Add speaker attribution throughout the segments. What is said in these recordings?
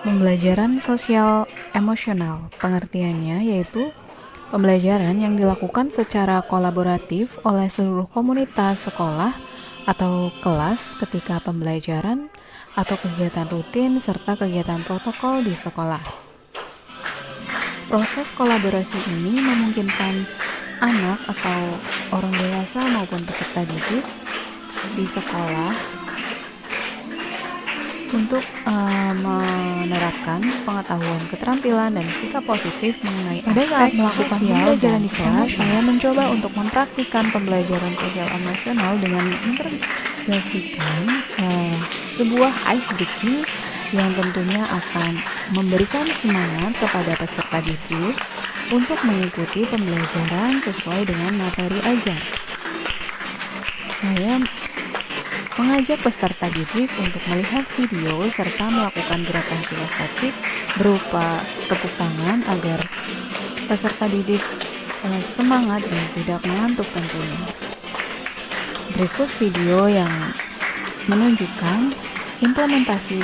Speaker 1: Pembelajaran sosial emosional, pengertiannya yaitu pembelajaran yang dilakukan secara kolaboratif oleh seluruh komunitas sekolah atau kelas ketika pembelajaran atau kegiatan rutin serta kegiatan protokol di sekolah. Proses kolaborasi ini memungkinkan anak atau orang dewasa maupun peserta didik di sekolah untuk menerapkan pengetahuan, keterampilan, dan sikap positif mengenai aspek sosial pembelajaran di kelas. Saya mencoba untuk mempraktikkan pembelajaran sosial emosional dengan mengintegrasikan sebuah ice breaking yang tentunya akan memberikan semangat kepada peserta didik untuk mengikuti pembelajaran sesuai dengan materi ajar. Saya mengajak peserta didik untuk melihat video serta melakukan gerakan kinestetik berupa tepuk tangan agar peserta didik semangat dan tidak mengantuk tentunya. Berikut video yang menunjukkan implementasi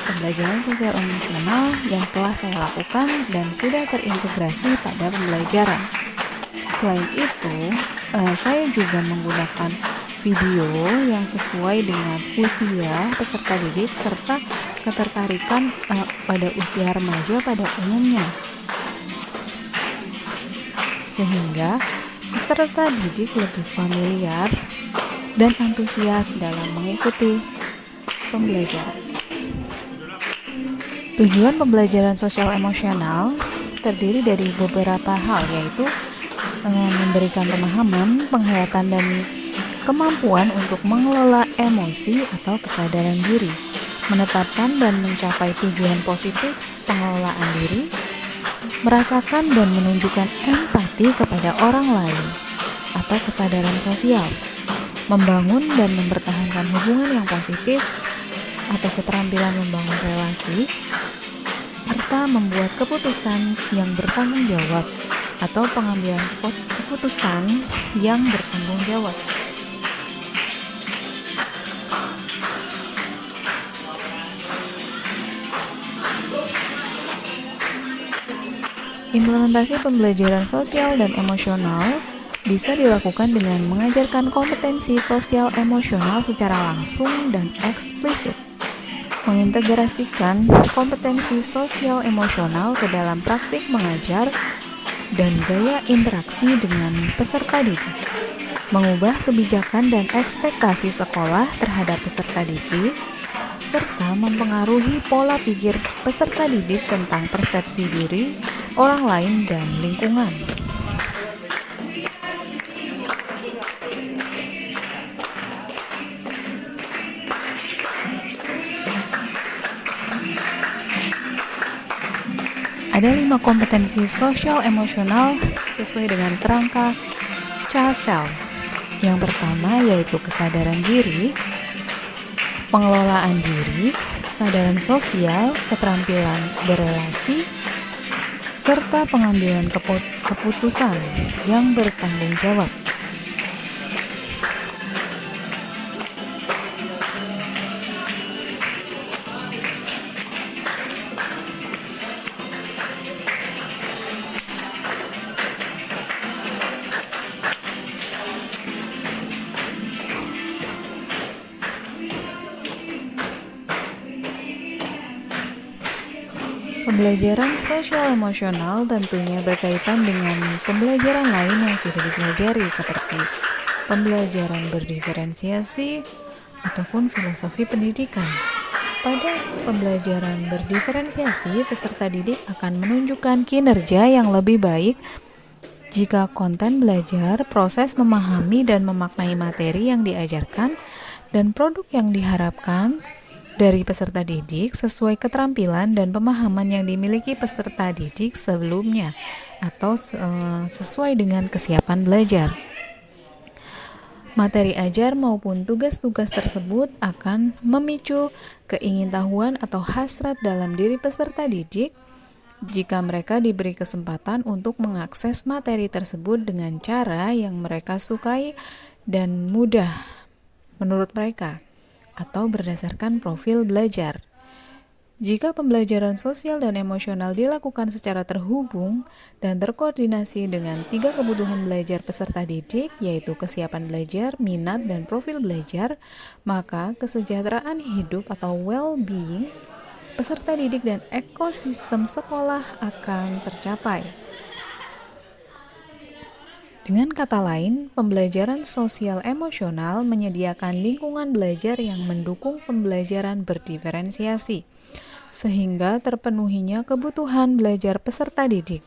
Speaker 1: pembelajaran sosial emosional yang telah saya lakukan dan sudah terintegrasi pada pembelajaran. Selain itu, saya juga menggunakan video yang sesuai dengan usia peserta didik serta ketertarikan pada usia remaja pada umumnya, sehingga peserta didik lebih familiar dan antusias dalam mengikuti pembelajaran. Tujuan pembelajaran sosial emosional terdiri dari beberapa hal, yaitu memberikan pemahaman, penghayatan, dan kemampuan untuk mengelola emosi atau kesadaran diri, menetapkan dan mencapai tujuan positif pengelolaan diri, merasakan dan menunjukkan empati kepada orang lain atau kesadaran sosial, membangun dan mempertahankan hubungan yang positif atau keterampilan membangun relasi, serta membuat keputusan yang bertanggung jawab atau pengambilan keputusan yang bertanggung jawab. Implementasi pembelajaran sosial dan emosional bisa dilakukan dengan mengajarkan kompetensi sosial emosional secara langsung dan eksplisit, mengintegrasikan kompetensi sosial emosional ke dalam praktik mengajar dan gaya interaksi dengan peserta didik, mengubah kebijakan dan ekspektasi sekolah terhadap peserta didik, serta mempengaruhi pola pikir peserta didik tentang persepsi diri, orang lain, dan lingkungan. Ada 5 kompetensi sosial emosional sesuai dengan kerangka CASEL. Yang pertama yaitu kesadaran diri, pengelolaan diri, kesadaran sosial, keterampilan berelasi, serta pengambilan keputusan yang bertanggung jawab. Pembelajaran sosial emosional tentunya berkaitan dengan pembelajaran lain yang sudah dipelajari seperti pembelajaran berdiferensiasi ataupun filosofi pendidikan. Pada pembelajaran berdiferensiasi, peserta didik akan menunjukkan kinerja yang lebih baik jika konten belajar, proses memahami dan memaknai materi yang diajarkan, dan produk yang diharapkan dari peserta didik sesuai keterampilan dan pemahaman yang dimiliki peserta didik sebelumnya atau sesuai dengan kesiapan belajar. Materi ajar maupun tugas-tugas tersebut akan memicu keingintahuan atau hasrat dalam diri peserta didik jika mereka diberi kesempatan untuk mengakses materi tersebut dengan cara yang mereka sukai dan mudah menurut mereka, atau berdasarkan profil belajar. Jika pembelajaran sosial dan emosional dilakukan secara terhubung dan terkoordinasi dengan 3 kebutuhan belajar peserta didik, yaitu kesiapan belajar, minat, dan profil belajar, maka kesejahteraan hidup atau well-being peserta didik dan ekosistem sekolah akan tercapai. Dengan kata lain, pembelajaran sosial emosional menyediakan lingkungan belajar yang mendukung pembelajaran berdiferensiasi, sehingga terpenuhinya kebutuhan belajar peserta didik.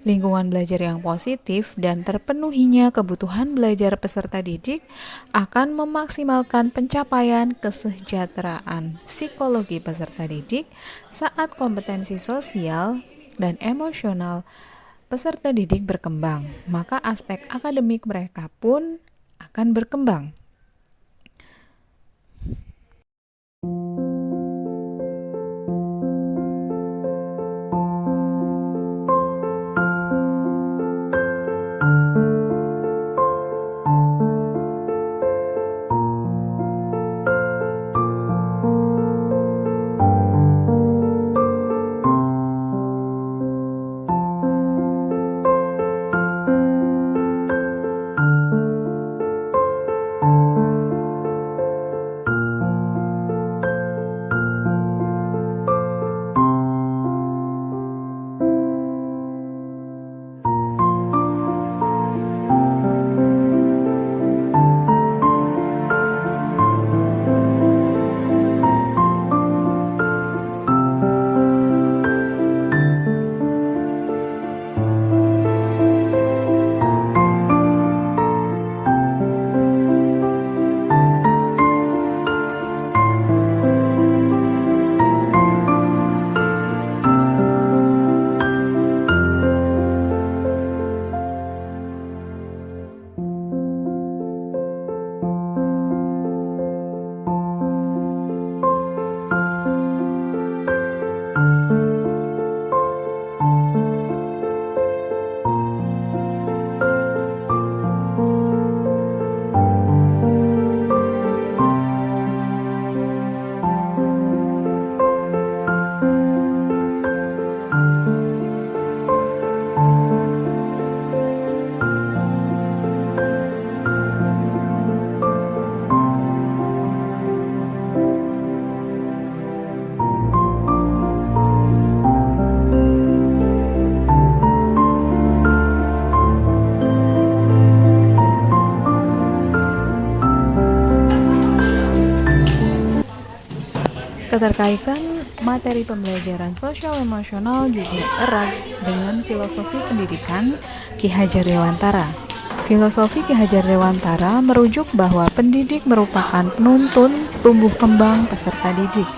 Speaker 1: Lingkungan belajar yang positif dan terpenuhinya kebutuhan belajar peserta didik akan memaksimalkan pencapaian kesejahteraan psikologi peserta didik saat kompetensi sosial dan emosional peserta didik berkembang, maka aspek akademik mereka pun akan berkembang. Keterkaitan materi pembelajaran sosial emosional juga erat dengan filosofi pendidikan Ki Hajar Dewantara. Filosofi Ki Hajar Dewantara merujuk bahwa pendidik merupakan penuntun tumbuh kembang peserta didik.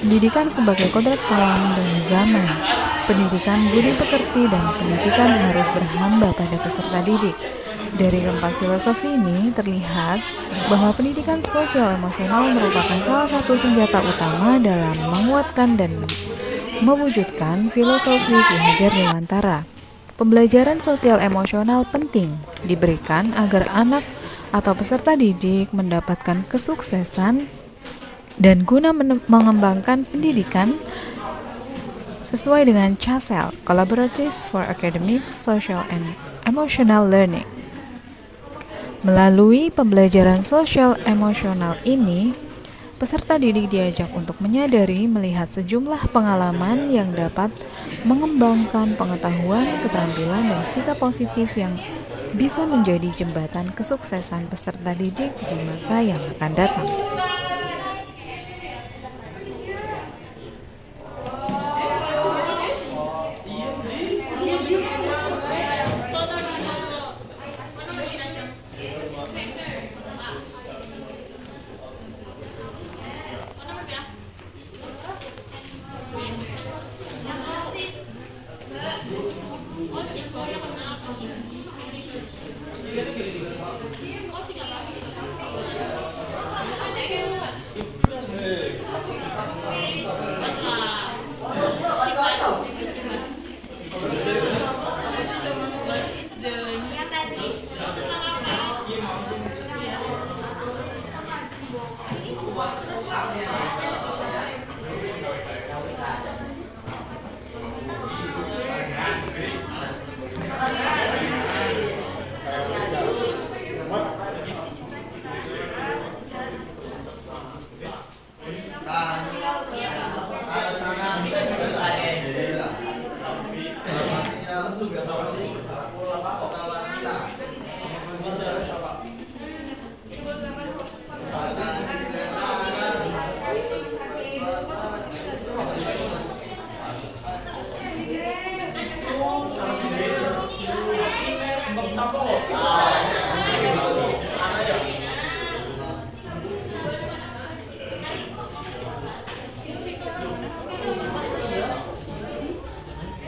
Speaker 1: Pendidikan sebagai kodrat alam dan zaman. Pendidikan budi pekerti dan pendidikan harus berhamba pada peserta didik. Dari keempat filosofi ini terlihat bahwa pendidikan sosial emosional merupakan salah satu senjata utama dalam menguatkan dan mewujudkan filosofi Ki Hajar Dewantara. Pembelajaran sosial emosional penting diberikan agar anak atau peserta didik mendapatkan kesuksesan dan guna mengembangkan pendidikan sesuai dengan CASEL, Collaborative for Academic, Social, and Emotional Learning. Melalui pembelajaran sosial emosional ini, peserta didik diajak untuk menyadari melihat sejumlah pengalaman yang dapat mengembangkan pengetahuan, keterampilan, dan sikap positif yang bisa menjadi jembatan kesuksesan peserta didik di masa yang akan datang.